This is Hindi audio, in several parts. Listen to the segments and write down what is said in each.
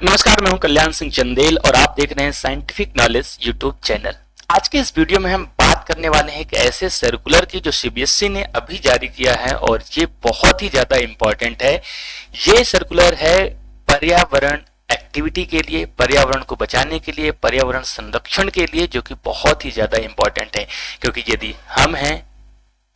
नमस्कार, मैं हूं कल्याण सिंह चंदेल और आप देख रहे हैं साइंटिफिक नॉलेज यूट्यूब चैनल। आज के इस वीडियो में हम बात करने वाले हैं कि ऐसे सर्कुलर की जो सीबीएसई ने अभी जारी किया है और ये बहुत ही ज्यादा इंपॉर्टेंट है। ये सर्कुलर है पर्यावरण एक्टिविटी के लिए, पर्यावरण को बचाने के लिए, पर्यावरण संरक्षण के लिए, जो कि बहुत ही ज्यादा इंपॉर्टेंट है। क्योंकि यदि हम हैं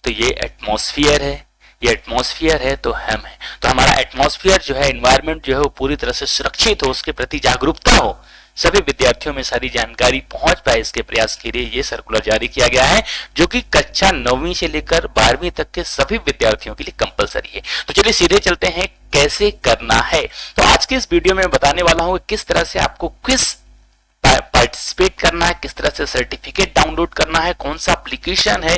तो ये एटमॉस्फेयर है, ये एटमॉस्फेयर है तो हम हैं। तो हमारा एटमॉस्फेयर जो है, एनवायरनमेंट जो है, वो पूरी तरह से सुरक्षित हो, उसके प्रति जागरूकता हो, सभी विद्यार्थियों में सारी जानकारी पहुंच पाए, इसके प्रयास के लिए ये सर्कुलर जारी किया गया है, जो कि कक्षा 9वीं से लेकर 12वीं तक के सभी विद्यार्थियों के लिए कंपलसरी है। तो चलिए सीधे चलते हैं कैसे करना है। तो आज के इस वीडियो में बताने वाला हूं किस तरह से आपको क्विज पार्टिसिपेट करना है, किस तरह से सर्टिफिकेट डाउनलोड करना है, कौन सा एप्लीकेशन है,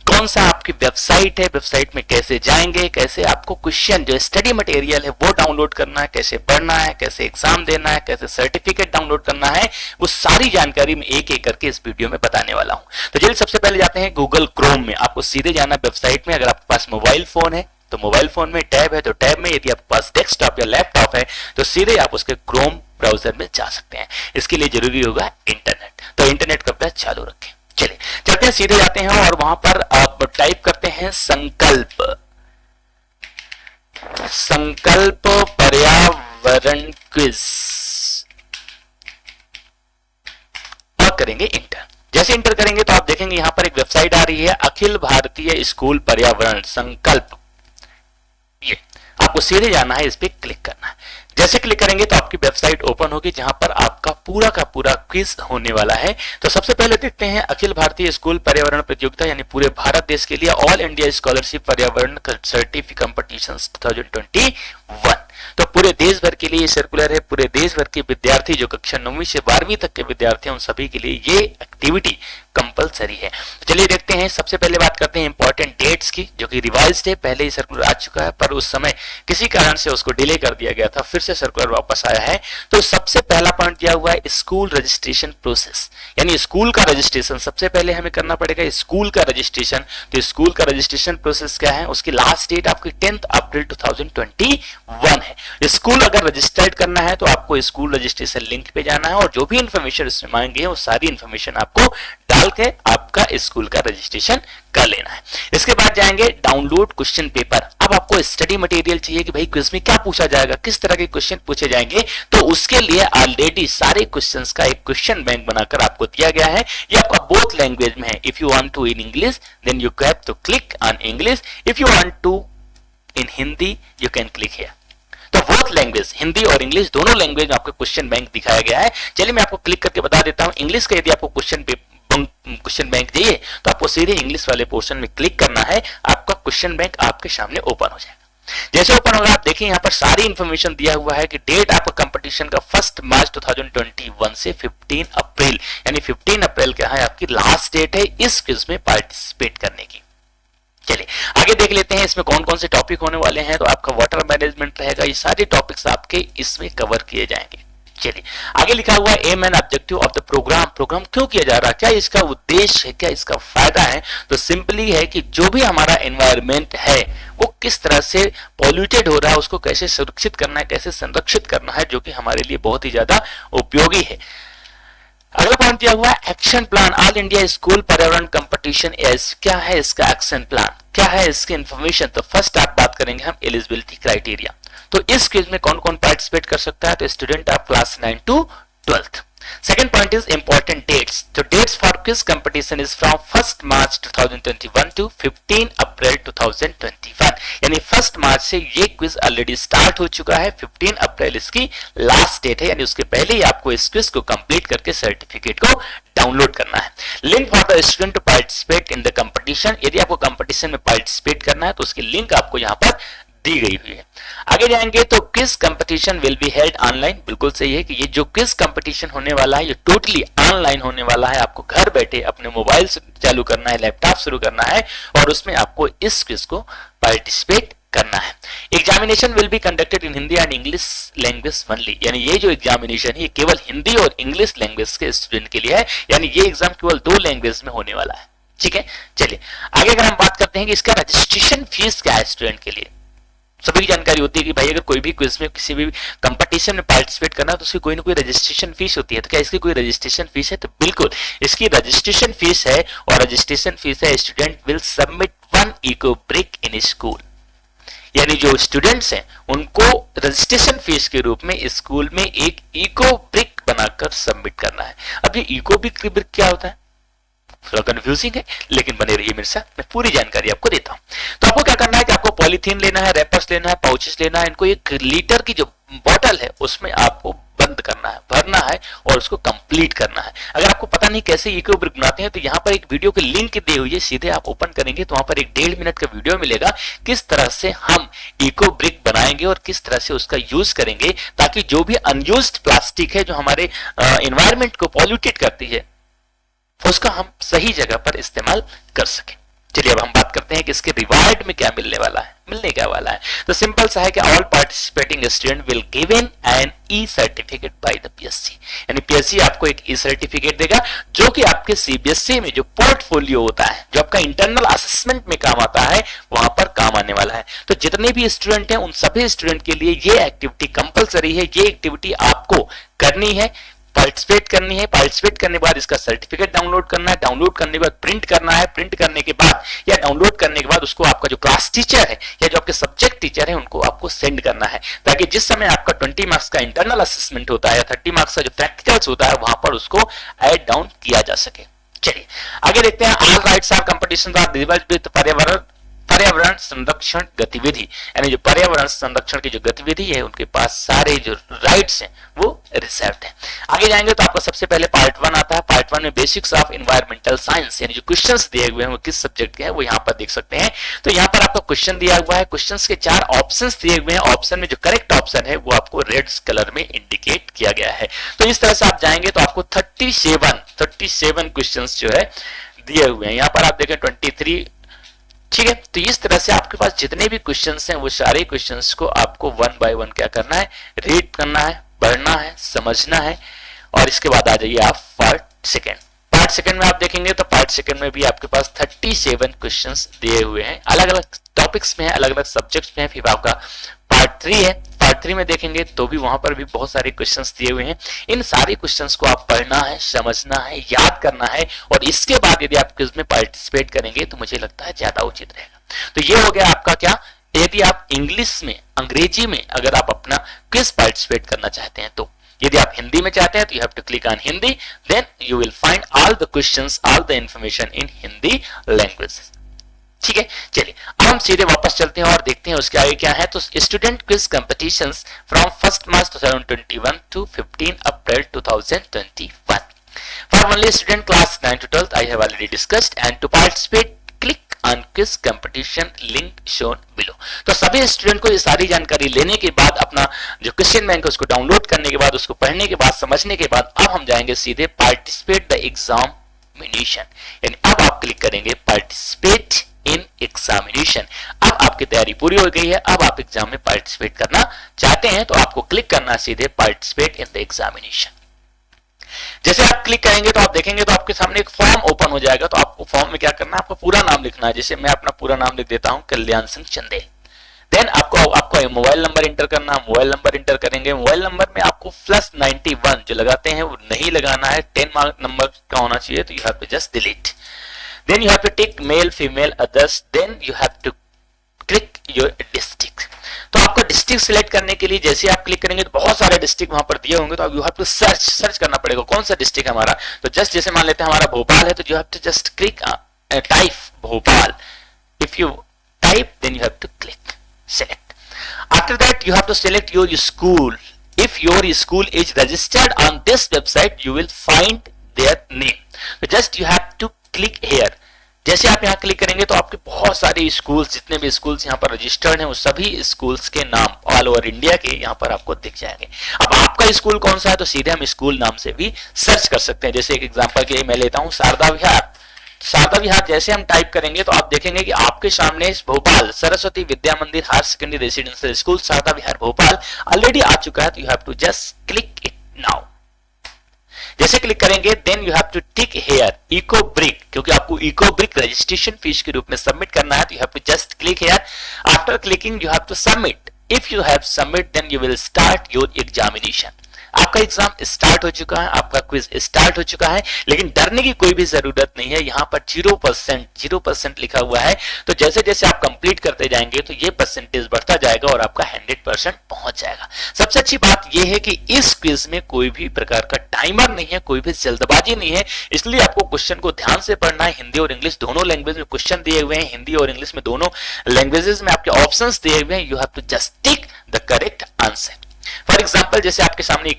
कौन सा आपकी वेबसाइट है, वेबसाइट में कैसे जाएंगे, कैसे आपको क्वेश्चन जो स्टडी मटेरियल है वो डाउनलोड करना है, कैसे पढ़ना है, कैसे एग्जाम देना है, कैसे सर्टिफिकेट डाउनलोड करना है, वो सारी जानकारी मैं एक एक करके इस वीडियो में बताने वाला हूं। तो चलिए सबसे पहले जाते हैं गूगल क्रोम में। आपको सीधे जाना वेबसाइट में। अगर आपके पास मोबाइल फोन है तो मोबाइल फोन में टैब है तो टैब में, यदि आपके पास डेस्कटॉप या लैपटॉप है तो सीधे आप उसके क्रोम ब्राउजर में जा सकते हैं। इसके लिए जरूरी होगा इंटरनेट, तो इंटरनेट का अभ्यास चालू रखें। चलिए चलते हैं, सीधे जाते हैं और वहां पर आप टाइप करते हैं संकल्प, संकल्प पर्यावरण क्विज और करेंगे इंटर। जैसे इंटर करेंगे तो आप देखेंगे यहां पर एक वेबसाइट आ रही है, अखिल भारतीय स्कूल पर्यावरण संकल्प। ये आपको सीधे जाना है, इस पे क्लिक करना है। जैसे क्लिक करेंगे तो आपकी वेबसाइट ओपन होगी जहां पर आपका पूरा का पूरा क्विज होने वाला है। तो सबसे पहले देखते हैं अखिल भारतीय स्कूल पर्यावरण प्रतियोगिता, यानी पूरे भारत देश के लिए ऑल इंडिया स्कॉलरशिप पर्यावरण सर्टिफिकेट कॉम्पिटिशंस 2021। तो पूरे देश भर के लिए ये सर्कुलर है। पूरे देश भर के विद्यार्थी जो कक्षा 9वीं से 12वीं तक के विद्यार्थी हैं, उन सभी के लिए ये एक्टिविटी कंपलसरी है। चलिए देखते हैं, सबसे पहले बात करते हैं इंपॉर्टेंट डेट्स की, जो कि रिवाइज्ड है। पहले ही सर्कुलर आ चुका है पर उस समय किसी कारण से उसको डिले कर दिया गया था, फिर से सर्कुलर वापस आया है। तो सबसे पहला पॉइंट दिया हुआ है स्कूल रजिस्ट्रेशन प्रोसेस, यानी स्कूल का रजिस्ट्रेशन सबसे पहले हमें करना पड़ेगा, स्कूल का रजिस्ट्रेशन। तो स्कूल का रजिस्ट्रेशन प्रोसेस क्या है, उसकी लास्ट डेट आपकी 10 अप्रैल 2021 है। स्कूल अगर रजिस्टर्ड करना है तो आपको स्कूल रजिस्ट्रेशन लिंक पे जाना है और जो भी इंफॉर्मेशन इसमें मांगे वो सारी इंफॉर्मेशन आपको डाल के आपका स्कूल का रजिस्ट्रेशन कर लेना है। इसके बाद जाएंगे डाउनलोड क्वेश्चन पेपर। अब आपको स्टडी मटेरियल चाहिए कि भाई क्विज में क्या पूछा जाएगा, किस तरह के क्वेश्चन पूछे जाएंगे। तो उसके लिए ऑलरेडी सारे क्वेश्चंस का एक क्वेश्चन बैंक बनाकर आपको दिया गया है। ये आपका बोथ लैंग्वेज में है। If you want to in English then you have to click on English, if you want to in Hindi you can click here. तो बोथ लैंग्वेज, हिंदी और इंग्लिश दोनों लैंग्वेज में आपको क्वेश्चन बैंक दिखाया गया है। चलिए मैं आपको क्लिक करके बता देता हूं। इंग्लिश का यदि आपको क्वेश्चन बैंक चाहिए तो आपको सीधे इंग्लिश वाले पोर्शन में क्लिक करना है, आपका क्वेश्चन बैंक आपके सामने ओपन हो जाएगा। जैसे ओपन होगा आप देखिए यहाँ पर सारी इंफॉर्मेशन दिया हुआ है कि डेट आपका कंपटीशन का 1 मार्च 2021 से 15 अप्रैल, यानी 15 अप्रैल क्या है आपकी लास्ट डेट है इस क्विज में पार्टिसिपेट करने की। चलिए आगे देख लेते हैं इसमें कौन कौन से टॉपिक होने वाले हैं। तो आपका वाटर मैनेजमेंट रहेगा, ये सारे टॉपिक्स आपके इसमें कवर किए जाएंगे। चलिए आगे लिखा हुआ है aim and objective of the program. Program क्यों किया जा रहा है, क्या इसका उद्देश्य है, क्या इसका फायदा है। तो सिंपली है कि जो भी हमारा एनवायरमेंट है वो किस तरह से पॉल्यूटेड हो रहा है, उसको कैसे सुरक्षित करना है, कैसे संरक्षित करना है, जो कि हमारे लिए बहुत ही ज्यादा उपयोगी है। अगला पॉइंट दिया हुआ है action plan all India school पर्यावरण कंपटीशन एज। क्या है इसका एक्शन प्लान, क्या है इसकी इंफॉर्मेशन। तो फर्स्ट आप बात करेंगे हम एलिजिबिलिटी क्राइटेरिया। तो इस क्विज में कौन कौन पार्टिसिपेट कर सकता है, तो student of class 9 to 12th। Second point is important dates. The dates for quiz competition is from 1 March 2021 to 15 April 2021। यानी 1 मार्च से ये क्विज ऑलरेडी स्टार्ट हो चुका है, 15 अप्रैल इसकी लास्ट डेट है, यानी उसके पहले ही आपको इस क्विज को कंप्लीट करके सर्टिफिकेट को डाउनलोड करना है। Link for the student to participate in the competition. यदि आपको कंपटीशन में पार्टिसिपेट करना है तो उसकी लिंक आपको यहाँ पर दी गई हुई है। आगे जाएंगे तो quiz competition will be held online. बिल्कुल सही है कि ये जो क्विज कंपटीशन होने वाला है ये टोटली ऑनलाइन होने वाला है। आपको घर बैठे अपने मोबाइल से चालू करना है, लैपटॉप शुरू करना है और उसमें आपको इस क्विज को पार्टिसिपेट करना है। Examination will be conducted in Hindi and English language only. यानी ये जो एग्जामिनेशन है ये केवल हिंदी और इंग्लिश लैंग्वेज के स्टूडेंट के लिए है, यानी ये एग्जाम केवल 2 लैंग्वेज में होने वाला है। ठीक है, चलिए आगे अगर हम बात करते हैं कि इसका रजिस्ट्रेशन फीस क्या है स्टूडेंट के लिए। सभी की जानकारी होती है कि भाई अगर कोई भी क्विज में किसी भी कंपटीशन में पार्टिसिपेट करना है तो उसकी कोई ना कोई रजिस्ट्रेशन फीस होती है। तो क्या इसकी कोई रजिस्ट्रेशन फीस है? तो बिल्कुल इसकी रजिस्ट्रेशन फीस है, और रजिस्ट्रेशन फीस है student will submit 1 eco brick in school. यानी जो स्टूडेंट्स हैं उनको रजिस्ट्रेशन फीस के रूप में स्कूल में एक इको ब्रिक बनाकर सबमिट करना है। अब ये इको ब्रिक क्या होता है? थोड़ा कंफ्यूजिंग है, लेकिन बने रहिए मेरे साथ, मैं पूरी जानकारी आपको देता हूं। तो आपको क्या करना है कि आपको पॉलीथीन लेना है, रैपर्स लेना है, पाउचेस लेना है, इनको 1 लीटर की जो बॉटल है उसमें आपको बंद करना है, भरना है और उसको कंप्लीट करना है। अगर आपको पता नहीं कैसे इको ब्रिक बनाते हैं तो यहाँ पर एक वीडियो की लिंक दी हुई है, सीधे आप ओपन करेंगे तो वहां पर एक 1.5 मिनट का वीडियो मिलेगा किस तरह से हम इको ब्रिक बनाएंगे और किस तरह से उसका यूज करेंगे, ताकि जो भी अनयूज्ड प्लास्टिक है जो हमारे एनवायरमेंट को पॉल्यूटेड करती है उसका हम सही जगह पर इस्तेमाल कर सकें। चलिए अब हम बात करते हैं कि इसके रिवार्ड में क्या मिलने वाला है। मिलने क्या वाला है तो सिंपल सा है कि all participating student will given an e certificate by the PSC. यानी पीएससी आपको एक ई सर्टिफिकेट देगा जो कि आपके सीबीएसई में जो पोर्टफोलियो होता है, जो आपका इंटरनल असेसमेंट में काम आता है, वहां पर काम आने वाला है। तो जितने भी स्टूडेंट हैं उन सभी स्टूडेंट के लिए ये एक्टिविटी कंपलसरी है, ये एक्टिविटी आपको करनी है, पार्टिसिपेट करनी है। पार्टिसिपेट करने के बाद इसका सर्टिफिकेट डाउनलोड करना है, डाउनलोड करने के बाद प्रिंट करना है, प्रिंट करने के बाद या डाउनलोड करने के बाद उसको आपका जो क्लास टीचर है या जो आपके सब्जेक्ट टीचर है उनको आपको सेंड करना है, ताकि जिस समय आपका 20 मार्क्स का इंटरनल असेसमेंट होता है या 30 मार्क्स का जो प्रैक्टिकल्स होता है वहां पर उसको ऐड डाउन किया जा सके। चलिए आगे देखते हैं। All rights of competition are reserved with पर्यावरण संरक्षण गतिविधि। यानी जो पर्यावरण संरक्षण की जो गतिविधि है उनके पास सारे जो राइट्स हैं वो रिजर्व्ड है। आगे जाएंगे तो आपको सबसे पहले पार्ट 1 आता है। पार्ट 1 में बेसिक्स ऑफ एनवायरमेंटल साइंस, यानी जो क्वेश्चंस दिए हुए हैं वो किस सब्जेक्ट के हैं वो यहाँ पर देख सकते हैं। तो यहाँ पर आपको क्वेश्चन दिया हुआ है, क्वेश्चंस के 4 ऑप्शंस दिए हुए हैं। ऑप्शन में जो करेक्ट ऑप्शन है वो आपको रेड कलर में इंडिकेट किया गया है। तो इस तरह से आप जाएंगे तो आपको 37 क्वेश्चंस जो है दिए हुए हैं। यहाँ पर आप देखें 23, ठीक है। तो इस तरह से आपके पास जितने भी क्वेश्चंस हैं वो सारे क्वेश्चंस को आपको 1 बाय 1 क्या करना है, रीड करना है, पढ़ना है, समझना है। और इसके बाद आ जाइए आप पार्ट सेकंड में आप देखेंगे तो पार्ट सेकंड में भी आपके पास 37 क्वेश्चंस दिए हुए हैं, अलग अलग टॉपिक्स में है, अलग अलग सब्जेक्ट्स में है। फिर आपका पार्ट 3 है, पार्ट 3 में देखेंगे तो भी वहां पर भी बहुत सारे क्वेश्चंस दिए हुए हैं। इन सारे क्वेश्चंस को आप पढ़ना है, समझना है, याद करना है, और इसके बाद यदि आप क्विज में पार्टिसिपेट करेंगे तो मुझे लगता है ज्यादा उचित रहेगा। तो ये हो गया आपका क्या, यदि आप इंग्लिश में, अंग्रेजी में अगर आप अपना क्विज पार्टिसिपेट करना चाहते हैं तो। यदि आप हिंदी में चाहते हैं तो you have to click on Hindi, then you will find all the questions, all the information in Hindi language. ठीक है, चलिए अब हम सीधे वापस चलते हैं और देखते हैं उसके आगे क्या है। तो student quiz competitions from 1 March 2021 to 15 April 2021 for only student class 9 to 12th I have already discussed, and to participate click on quiz competition link shown below। तो सभी स्टूडेंट को ये सारी जानकारी लेने के बाद, अपना जो क्वेश्चन बैंक है उसको डाउनलोड करने के बाद, उसको पढ़ने के बाद, समझने के बाद, अब हम जाएंगे सीधे पार्टिसिपेट द एग्जामिनेशन। यानी अब आप क्लिक करेंगे पार्टिसिपेट इन एग्जामिनेशन। अब आपकी तैयारी पूरी हो गई है, अब आप एग्जाम में पार्टिसिपेट करना चाहते हैं तो आपको क्लिक करना सीधे पार्टिसिपेट इन द एग्जामिनेशन। जैसे आप क्लिक करेंगे तो आप देखेंगे तो आपके सामने एक फॉर्म ओपन हो जाएगा। तो आपको फॉर्म में क्या करना है, आपको पूरा नाम लिखना है। जैसे मैं अपना पूरा नाम लिख देता हूं, कल्याण सिंह चंदेल। देन आपको मोबाइल नंबर इंटर करना है। मोबाइल नंबर इंटर करेंगे, मोबाइल नंबर में आपको +91 जो लगाते हैं वो नहीं लगाना है, 10 नंबर का होना चाहिए। तो you have to just delete. Then you have to tick male, female, others. Then you have to click your district. तो आपको डिस्ट्रिक्ट सिलेक्ट करने के लिए जैसे आप क्लिक करेंगे तो बहुत सारे डिस्ट्रिक्ट वहां पर दिए होंगे, तो यू हैव टू सर्च करना पड़ेगा कौन सा डिस्ट्रिक्ट हमारा। तो जस्ट जैसे मान लेते हैं हमारा भोपाल है, तो you have to just click type Bhopal. If you type then you have to click select. After that you have to select your school. If your school is registered on this website you will find their name. तो just you have to click here. जैसे आप यहाँ क्लिक करेंगे तो आपके बहुत सारे स्कूल्स, जितने भी स्कूल्स यहाँ पर रजिस्टर्ड हैं वो सभी स्कूल्स के नाम ऑल ओवर इंडिया के यहाँ पर आपको दिख जाएंगे। अब आपका स्कूल कौन सा है तो सीधे हम स्कूल नाम से भी सर्च कर सकते हैं। जैसे एक एग्जांपल के लिए मैं लेता हूँ शारदा विहार। शारदा विहार जैसे हम टाइप करेंगे तो आप देखेंगे कि आपके सामने Bhopal Saraswati Vidya Mandir higher secondary residential school Sharda Vihar Bhopal already आ चुका है। तो you have to just click it now. जैसे क्लिक करेंगे then you have to tick here eco brick, क्योंकि आपको इको ब्रिक रजिस्ट्रेशन फीस के रूप में सबमिट करना है, तो you have to just click here. After clicking you have to submit. If you have submit then you will start your examination. आपका एग्जाम स्टार्ट हो चुका है, आपका क्विज स्टार्ट हो चुका है, लेकिन डरने की कोई भी जरूरत नहीं है। यहां पर 0% लिखा हुआ है, तो जैसे जैसे आप कंप्लीट करते जाएंगे तो ये परसेंटेज बढ़ता जाएगा और आपका 100% पहुंच जाएगा। सबसे अच्छी बात यह है कि इस क्विज में कोई भी प्रकार का टाइमर नहीं है, कोई भी जल्दबाजी नहीं है, इसलिए आपको क्वेश्चन को ध्यान से पढ़ना है। हिंदी और इंग्लिश दोनों लैंग्वेज में क्वेश्चन दिए हुए हैं, हिंदी और इंग्लिश में दोनों लैंग्वेजेस में आपके ऑप्शंस दिए हुए हैं। You have to just tick the correct answer. For example जैसे आपके सामने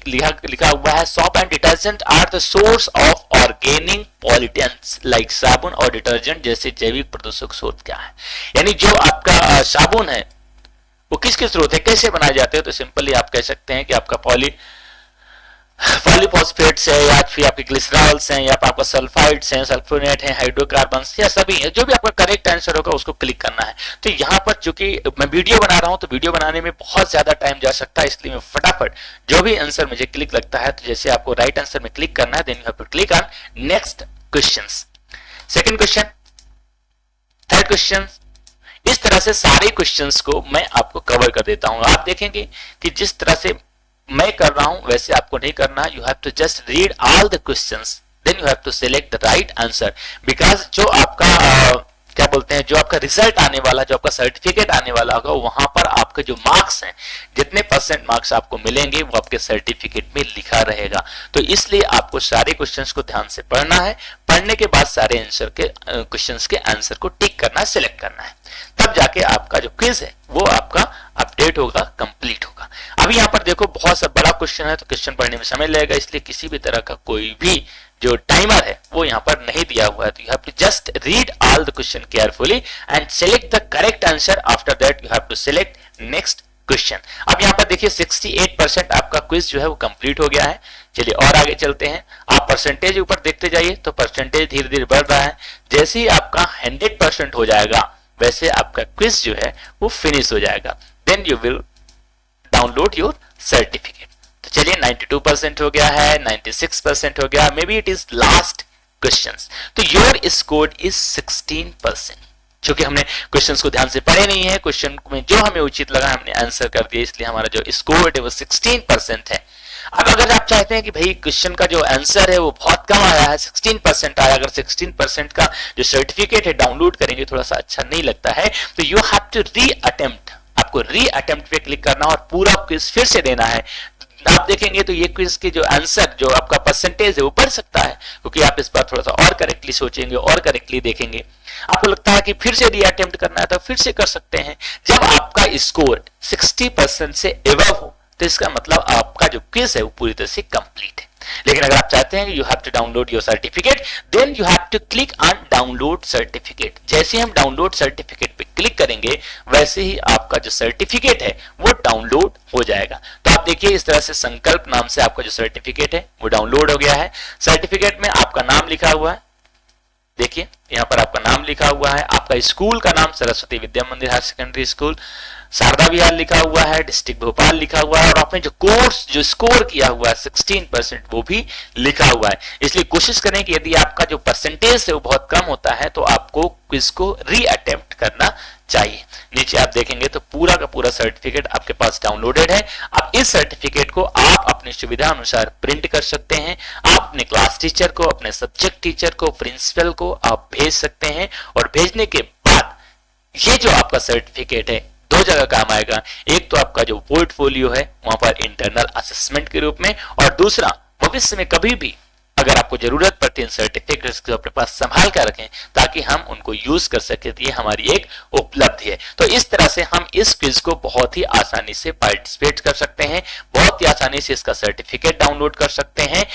लिखा हुआ है soap and detergent are the source of organic pollutants like साबुन और डिटर्जेंट जैसे जैविक प्रदूषक स्रोत क्या है, यानी जो आपका साबुन है वो किसके स्रोत है, कैसे बनाए जाते हैं, तो सिंपली आप कह सकते हैं कि आपका पॉलीफॉस्फेट्स है, या फिर आपके ग्लिसरॉल्स हैं, या आपका सल्फाइड्स हैं, सल्फोनेट हैं, हाइड्रोकार्बन्स, या सभी है। जो भी आपका करेक्ट आंसर होगा उसको क्लिक करना है। तो यहाँ पर चूंकि मैं वीडियो बना रहा हूं तो वीडियो बनाने में बहुत ज्यादा टाइम जा सकता है, इसलिए मैं फटाफट जो भी आंसर मुझे क्लिक लगता है, तो जैसे आपको राइट आंसर में क्लिक करना है then you have to click on next question, second question, third question. इस तरह से सारे क्वेश्चंस को मैं आपको कवर कर देता हूं। आप देखेंगे कि जिस तरह से मैं कर रहा हूं वैसे आपको नहीं करना। You have to just read all the questions then you have to select the right answer, because जो आपका क्या बोलते हैं, जो आपका रिजल्ट आने वाला, जो आपका सर्टिफिकेट आने वाला होगा, वहां पर आपके जो मार्क्स हैं, जितने परसेंट मार्क्स आपको मिलेंगे वो आपके सर्टिफिकेट में लिखा रहेगा। तो इसलिए आपको सारे क्वेश्चंस को ध्यान से पढ़ना है, पढ़ने के बाद सारे आंसर के क्वेश्चंस के आंसर को टिक करना है, सिलेक्ट करना है, तब जाके आपका जो क्विज है वो आपका अपडेट होगा, कंप्लीट होगा। अभी यहाँ पर देखो बहुत सा बड़ा क्वेश्चन है, तो क्वेश्चन पढ़ने में समय लगेगा, इसलिए किसी भी तरह का कोई भी जो टाइमर है वो यहाँ पर नहीं दिया हुआ है। तो you have to just read all the question carefully and select the correct answer. After that you have to select next question. अब यहाँ पर देखिए 68% आपका क्विज जो है वो कंप्लीट हो गया है। चलिए और आगे चलते हैं। आप परसेंटेज ऊपर देखते जाइए तो परसेंटेज धीरे धीरे बढ़ रहा है। जैसे ही आपका 100% हो जाएगा वैसे आपका क्विज जो है वो फिनिश हो जाएगा, then you will download your certificate. तो चलिए 92% हो गया है, 96% हो गया, maybe it is last questions. तो योर स्कोर इज 16%। क्योंकि हमने क्वेश्चंस को ध्यान से पढ़े नहीं है, क्वेश्चन में जो हमें उचित लगा हमने आंसर कर दिया, इसलिए हमारा जो स्कोर है वो 16% है। अब अगर आप चाहते हैं कि भाई क्वेश्चन का जो आंसर है वो बहुत कम आया है, 16% आया, अगर 16% का जो सर्टिफिकेट है डाउनलोड करेंगे थोड़ा सा अच्छा नहीं लगता है, तो you have to reattempt. आपको री अटेम्प्ट पे क्लिक करना और पूरा क्विज फिर से देना है। आप देखेंगे तो ये क्विज के जो आंसर, जो आपका परसेंटेज है वो बढ़ सकता है, क्योंकि आप इस बार थोड़ा सा और करेक्टली सोचेंगे और करेक्टली देखेंगे। आपको लगता है कि फिर से री अटेम्प्ट करना है तो फिर से कर सकते हैं। जब आपका स्कोर 60% से एबव हो तो इसका मतलब आपका जो क्विज है वो पूरी तरह से कंप्लीट है। लेकिन अगर आप चाहते हैं कि you have to download your certificate, then you have to click on download certificate. जैसे ही हम डाउनलोड सर्टिफिकेट पे क्लिक करेंगे वैसे ही आपका जो सर्टिफिकेट है वो डाउनलोड हो जाएगा। तो आप देखिए इस तरह से संकल्प नाम से आपका जो सर्टिफिकेट है वो डाउनलोड हो गया है। सर्टिफिकेट में आपका नाम लिखा हुआ है, देखिए यहाँ पर आपका नाम लिखा हुआ है, आपका स्कूल का नाम Saraswati Vidya Mandir higher secondary school Sharda विहार लिखा हुआ है, डिस्ट्रिक्ट भोपाल लिखा हुआ है, और आपने जो कोर्स जो स्कोर किया हुआ है 16% वो भी लिखा हुआ है। इसलिए कोशिश करें कि यदि आपका जो परसेंटेज है वो बहुत कम होता है तो आपको क्विज को री अटेम्प्ट करना चाहिए। नीचे आप देखेंगे तो पूरा का पूरा सर्टिफिकेट आपके पास डाउनलोडेड है। अब इस सर्टिफिकेट को आप अपनी सुविधा अनुसार प्रिंट कर सकते हैं। आप अपने क्लास टीचर को, अपने सब्जेक्ट टीचर को, प्रिंसिपल को आप भेज सकते हैं, और भेजने के बाद ये जो आपका सर्टिफिकेट है दो जगह काम आएगा। एक तो आपका जो पोर्टफोलियो है वहां पर इंटरनल असेसमेंट के रूप में, और दूसरा भविष्य में कभी भी अगर आपको जरूरत पड़ती है सर्टिफिकेट्स को अपने पास संभाल कर रखें ताकि हम उनको यूज कर सके। ये हमारी एक उपलब्धि है। तो इस तरह से हम इस क्विज को बहुत ही आसानी से पार्टिसिपेट कर सकते हैं, बहुत ही आसानी से इसका सर्टिफिकेट डाउनलोड कर सकते हैं।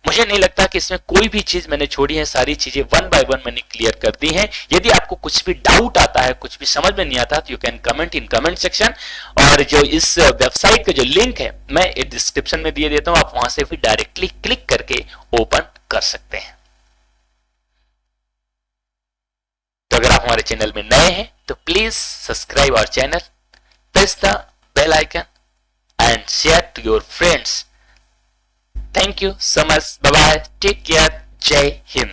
मुझे नहीं लगता कि इसमें कोई भी चीज मैंने छोड़ी है, सारी चीजें वन बाय वन मैंने क्लियर कर दी है। यदि आपको कुछ भी डाउट आता है, कुछ भी समझ में नहीं आता, तो you can comment in comment section, और जो इस वेबसाइट का जो लिंक है मैं डिस्क्रिप्शन में दिए देता हूं, आप वहां से भी डायरेक्टली क्लिक करके ओपन कर सकते हैं। तो अगर आप हमारे चैनल में नए हैं तो please subscribe our channel, press the bell icon and share to your friends thank you so much, bye bye, take care, जय हिंद।